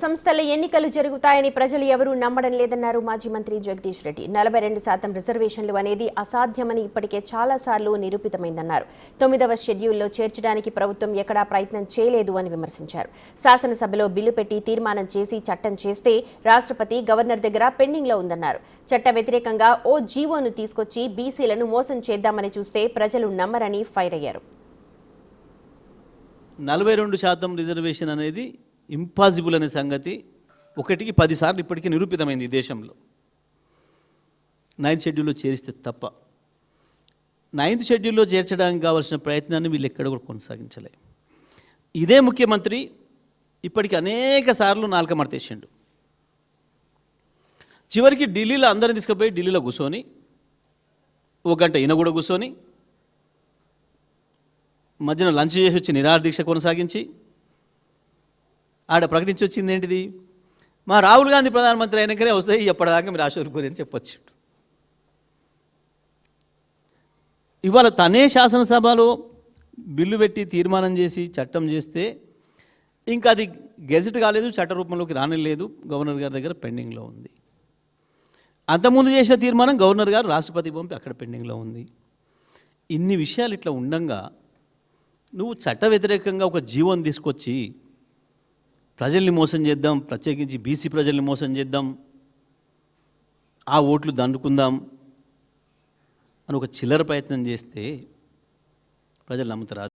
సంస్థల ఎన్నికలు జరుగుతాయని ప్రజలు ఎవరూ నమ్మడం లేదన్నారు మాజీ మంత్రి జగదీష్ రెడ్డి. 42% రిజర్వేషన్లు అనేది అసాధ్యమని ఇప్పటికే చాలాసార్లు నిరూపితమైందన్నారు. 9వ షెడ్యూల్లో చేర్చడానికి ప్రభుత్వం ఎక్కడా ప్రయత్నం చేయలేదు అని విమర్శించారు. శాసనసభలో బిల్లు పెట్టి తీర్మానం చేసి చట్టం చేస్తే రాష్ట్రపతి గవర్నర్ దగ్గర పెండింగ్లో ఉందన్నారు. చట్ట వ్యతిరేకంగా ఓ జీవోను తీసుకొచ్చి బీసీలను మోసం చేద్దామని చూస్తే ప్రజలు నమ్మరని ఫైర్ అయ్యారు. 42% రిజర్వేషన్ అనేది ఇంపాసిబుల్ అనే సంగతి 1కి 10 సార్లు ఇప్పటికీ నిరూపితమైంది ఈ దేశంలో. 9th షెడ్యూల్లో చేరిస్తే తప్ప 9th షెడ్యూల్లో చేర్చడానికి కావాల్సిన ప్రయత్నాన్ని వీళ్ళు ఎక్కడ కూడా కొనసాగించలే. ఇదే ముఖ్యమంత్రి ఇప్పటికి అనేక సార్లు నాలుక మడతేసిండు. చివరికి ఢిల్లీలో అందరిని తీసుకుపోయి ఢిల్లీలో కూర్చొని 1 గంట ఈయన కూడా కూర్చొని మధ్యన లంచ్ చేసి వచ్చి నిరాహార దీక్ష కొనసాగించి ఆడ ప్రకటించి వచ్చింది ఏంటిది, మా రాహుల్ గాంధీ ప్రధానమంత్రి అయినాకనే వస్తాయి ఎప్పటిదాకా మీరు ఆశోరుకోరు అని చెప్పొచ్చు. ఇవాళ తనే శాసనసభలో బిల్లు పెట్టి తీర్మానం చేసి చట్టం చేస్తే ఇంకా అది గెజెట్ కాలేదు, చట్ట రూపంలోకి రానిలేదు, గవర్నర్ గారి దగ్గర పెండింగ్లో ఉంది. అంతకుముందు చేసిన తీర్మానం గవర్నర్ గారు రాష్ట్రపతి పంపి అక్కడ పెండింగ్లో ఉంది. ఇన్ని విషయాలు ఇట్లా ఉండంగా నువ్వు చట్ట వ్యతిరేకంగా ఒక జీవోని తీసుకొచ్చి ప్రజల్ని మోసం చేద్దాం, ప్రత్యేకించి బీసీ ప్రజల్ని మోసం చేద్దాం, ఆ ఓట్లు దండుకుందాం అని ఒక చిల్లర ప్రయత్నం చేస్తే ప్రజలు నమ్ముతారు.